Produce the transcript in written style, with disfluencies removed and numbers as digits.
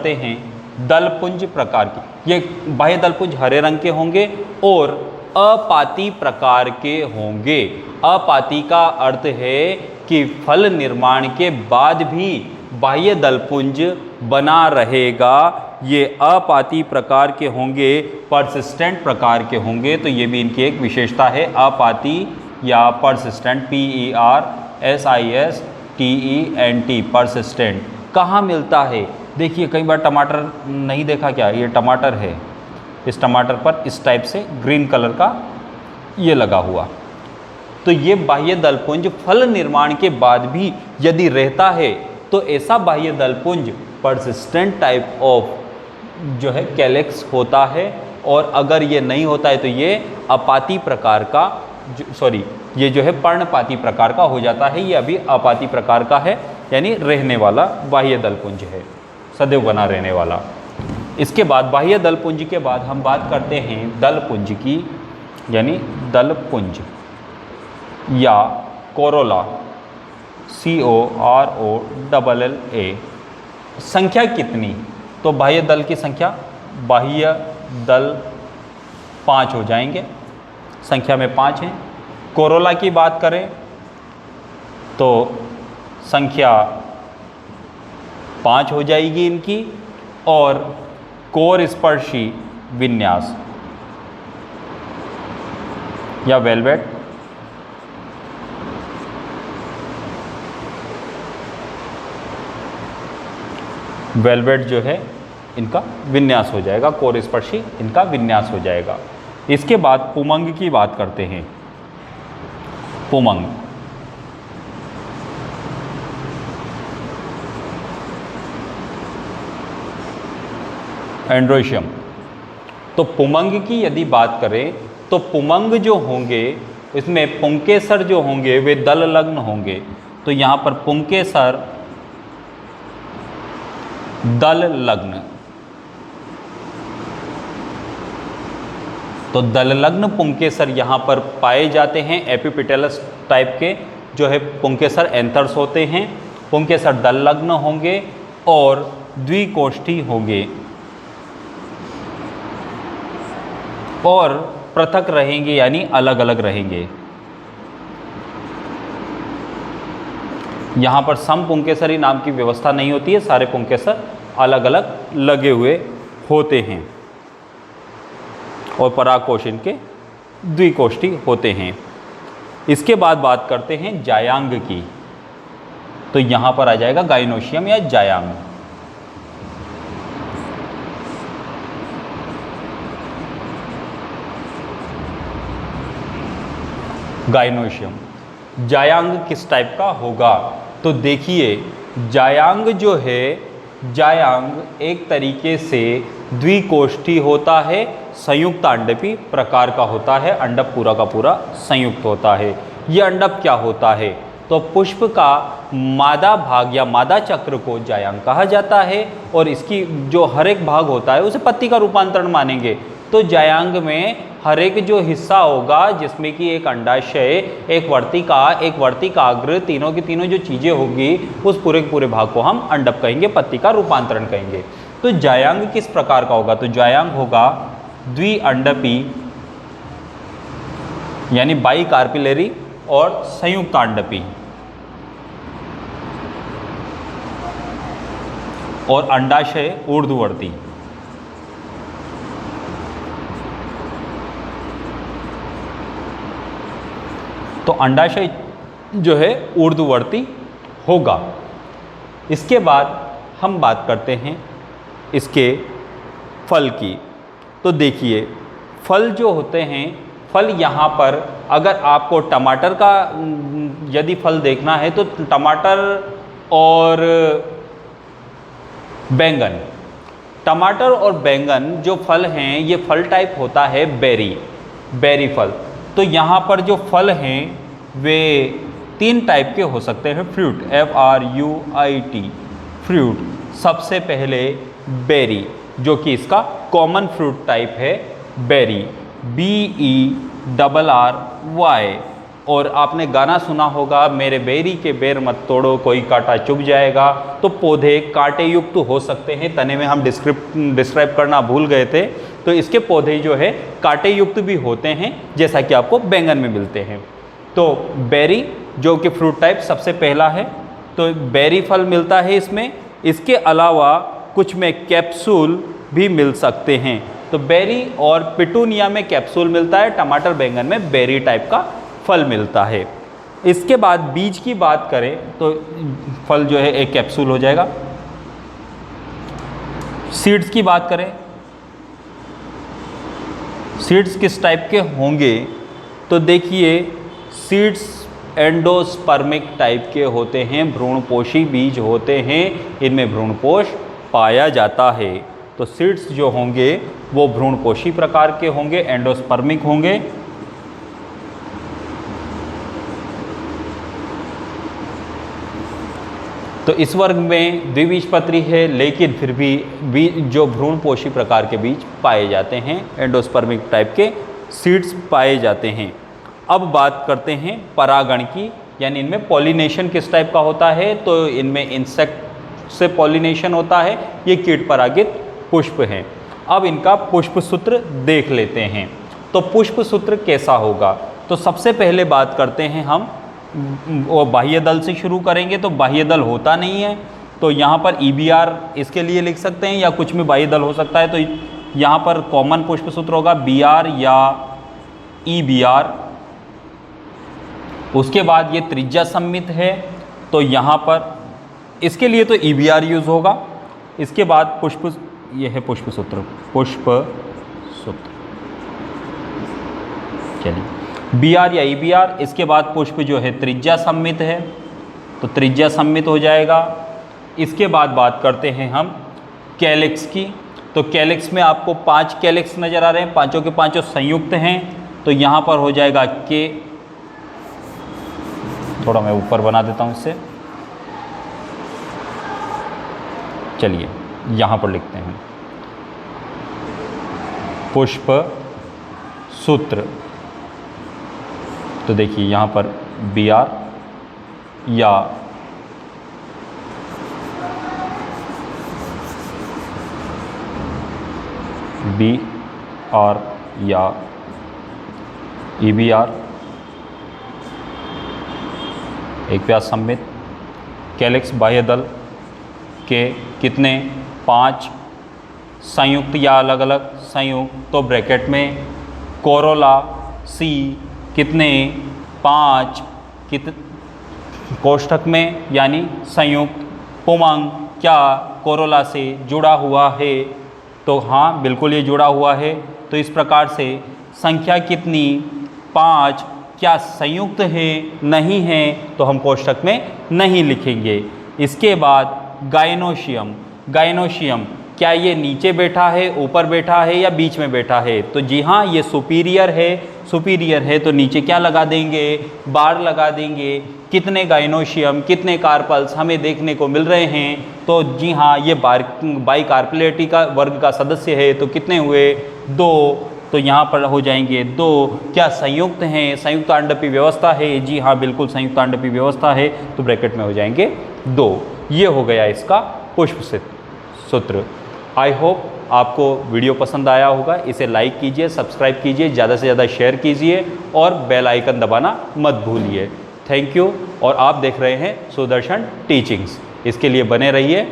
करते हैं दलपुंज प्रकार की। ये बाह्य दलपुंज हरे रंग के होंगे और अपाती प्रकार के होंगे। अपाती का अर्थ है कि फल निर्माण के बाद भी बाह्य दलपुंज बना रहेगा। ये अपाती प्रकार के होंगे, परसिस्टेंट प्रकार के होंगे। तो ये भी इनकी एक विशेषता है, अपाती या परसिस्टेंट, PERSISTENT, परसिस्टेंट। कहाँ मिलता है? देखिए कई बार टमाटर नहीं देखा क्या, ये टमाटर है, इस टमाटर पर इस टाइप से ग्रीन कलर का ये लगा हुआ। तो ये बाह्य दलपुंज फल निर्माण के बाद भी यदि रहता है तो ऐसा बाह्य दलपुंज परसिस्टेंट टाइप ऑफ जो है कैलेक्स होता है। और अगर ये नहीं होता है तो ये अपाती प्रकार का, ये जो है पर्णपाती प्रकार का हो जाता है। ये अभी अपाती प्रकार का है, यानी रहने वाला बाह्य दलपुंज है, सदैव बना रहने वाला। इसके बाद बाह्य दलपुंज के बाद हम बात करते हैं दलपुंज की, यानी दलपुंज या कोरोला, COROLLA। संख्या कितनी? तो बाह्य दल की संख्या, बाह्य दल 5 हो जाएंगे, संख्या में 5 हैं। कोरोला की बात करें तो संख्या 5 हो जाएगी इनकी। और कोर स्पर्शी विन्यास या वेलवेट, वेलवेट जो है इनका विन्यास हो जाएगा, कोर स्पर्शी इनका विन्यास हो जाएगा। इसके बाद पुमंग की बात करते हैं। पुमंग, एंड्रोशियम। तो पुमंग की यदि बात करें तो पुमंग जो होंगे इसमें पुंकेसर जो होंगे वे दल लग्न होंगे। तो यहाँ पर पुंकेसर दल लग्न, तो दल लग्न पुंकेसर यहाँ पर पाए जाते हैं। एपिपिटेलस टाइप के जो है पुंकेसर एंथर्स होते हैं। पुंकेसर दल लग्न होंगे और द्विकोष्ठी होंगे और पृथक रहेंगे, यानी अलग अलग रहेंगे। यहाँ पर सम पुंकेसरी नाम की व्यवस्था नहीं होती है, सारे पुंकेसर अलग अलग लगे हुए होते हैं और परागकोश इनके द्विकोष्ठी होते हैं। इसके बाद बात करते हैं जायांग की। तो यहाँ पर आ जाएगा गाइनोशियम या जायांग। गाइनोशियम, जायांग किस टाइप का होगा? तो देखिए जायांग जो है, जायांग एक तरीके से द्विकोष्ठी होता है, संयुक्त अंडपी प्रकार का होता है। अंडप पूरा का पूरा संयुक्त होता है। ये अंडप क्या होता है? तो पुष्प का मादा भाग या मादा चक्र को जायांग कहा जाता है और इसकी जो हर एक भाग होता है उसे पत्ती का रूपांतरण मानेंगे। तो जायांग में हर एक जो हिस्सा होगा जिसमें कि एक अंडाशय, एक वर्तिका, एक वर्तिकाग्र, तीनों की तीनों जो चीज़ें होगी उस पूरे के पूरे भाग को हम अंडप कहेंगे, पत्ती का रूपांतरण कहेंगे। तो जायांग किस प्रकार का होगा? तो जायांग होगा द्विअंडपी यानी बाई कार्पिलरी और संयुक्त अंडपी, और अंडाशय ऊर्ध्ववर्ती। तो अंडाशय जो है ऊर्ध्ववर्ती होगा। इसके बाद हम बात करते हैं इसके फल की। तो देखिए फल जो होते हैं, फल यहाँ पर अगर आपको टमाटर का यदि फल देखना है तो टमाटर और बैंगन, टमाटर और बैंगन जो फल हैं ये फल टाइप होता है बेरी फल। तो यहाँ पर जो फल हैं वे 3 टाइप के हो सकते हैं। Fruit, FRUIT, fruit. सबसे पहले बेरी जो कि इसका कॉमन फ्रूट टाइप है, बेरी, BERRY, और आपने गाना सुना होगा, मेरे बेरी के बेर मत तोड़ो कोई कांटा चुभ जाएगा। तो पौधे कांटे युक्त हो सकते हैं, तने में हम डिस्क्राइब करना भूल गए थे। तो इसके पौधे जो है कांटे युक्त भी होते हैं, जैसा कि आपको बैंगन में मिलते हैं। तो बेरी जो कि फ्रूट टाइप सबसे पहला है, तो बेरी फल मिलता है इसमें। इसके अलावा कुछ में कैप्सूल भी मिल सकते हैं। तो बेरी और पिटूनिया में कैप्सूल मिलता है, टमाटर बैंगन में बेरी टाइप का फल मिलता है। इसके बाद बीज की बात करें तो फल जो है एक कैप्सूल हो जाएगा। सीड्स की बात करें, सीड्स किस टाइप के होंगे, तो देखिए सीड्स एंडोस्पर्मिक टाइप के होते हैं, भ्रूणपोषी बीज होते हैं, इनमें भ्रूणपोष पाया जाता है। तो सीड्स जो होंगे वो भ्रूणपोषी प्रकार के होंगे, एंडोस्पर्मिक होंगे। तो इस वर्ग में द्विबीजपत्री है, लेकिन फिर भी जो भ्रूणपोषी प्रकार के बीज पाए जाते हैं, एंडोस्पर्मिक टाइप के सीड्स पाए जाते हैं। अब बात करते हैं परागण की, यानी इनमें पॉलिनेशन किस टाइप का होता है। तो इनमें इंसेक्ट से पॉलिनेशन होता है, ये कीट परागित पुष्प हैं। अब इनका पुष्प सूत्र देख लेते हैं। तो पुष्प सूत्र कैसा होगा, तो सबसे पहले बात करते हैं हम वो बाह्य दल से शुरू करेंगे। तो बाह्य दल होता नहीं है, तो यहाँ पर EBR इसके लिए लिख सकते हैं, या कुछ में बाह्य दल हो सकता है। तो यहाँ पर कॉमन पुष्प सूत्र होगा BR या EBR। उसके बाद ये त्रिज्या सममित है, तो यहाँ पर इसके लिए तो EBR यूज़ होगा। इसके बाद ये है पुष्प सूत्र, पुष्प सूत्र, चलिए BR या EBR। इसके बाद पुष्प जो है त्रिज्या सममित है, तो त्रिज्या सममित हो जाएगा। इसके बाद बात करते हैं हम कैलिक्स की। तो कैलिक्स में आपको 5 कैलिक्स नज़र आ रहे हैं, पांचों के पांचों संयुक्त हैं। तो यहाँ पर हो जाएगा K, थोड़ा मैं ऊपर बना देता हूँ इससे, चलिए यहाँ पर लिखते हैं पुष्प सूत्र। तो देखिए यहाँ पर BR या BR या EBR, एक व्यास सममित। कैलिक्स बाह्य दल के कितने, 5 संयुक्त या अलग अलग संयुक्त, तो ब्रैकेट में कोरोला C कितने, 5 कोष्ठक में, यानी संयुक्त। पुमंग क्या कोरोला से जुड़ा हुआ है, तो हाँ बिल्कुल ये जुड़ा हुआ है। तो इस प्रकार से संख्या कितनी, 5, क्या संयुक्त है, नहीं है, तो हम कोष्ठक में नहीं लिखेंगे। इसके बाद गायनोशियम, गायनोशियम क्या ये नीचे बैठा है, ऊपर बैठा है, या बीच में बैठा है, तो जी हाँ ये सुपीरियर है, सुपीरियर है। तो नीचे क्या लगा देंगे, बार लगा देंगे। कितने गायनोशियम, कितने कार्पल्स हमें देखने को मिल रहे हैं, तो जी हाँ ये बाइकार्पेलेटी का वर्ग का सदस्य है। तो कितने हुए, 2, तो यहाँ पर हो जाएंगे 2। क्या संयुक्त हैं, संयुक्त आंडपी व्यवस्था है, जी हाँ बिल्कुल संयुक्त आंडपी व्यवस्था है, तो ब्रैकेट में हो जाएंगे 2। ये हो गया इसका पुष्प सूत्र। आई होप आपको वीडियो पसंद आया होगा। इसे लाइक कीजिए, सब्सक्राइब कीजिए, ज़्यादा से ज़्यादा शेयर कीजिए और बेल आइकन दबाना मत भूलिए। Thank you. और आप देख रहे हैं सुदर्शन टीचिंग्स, इसके लिए बने रहिए।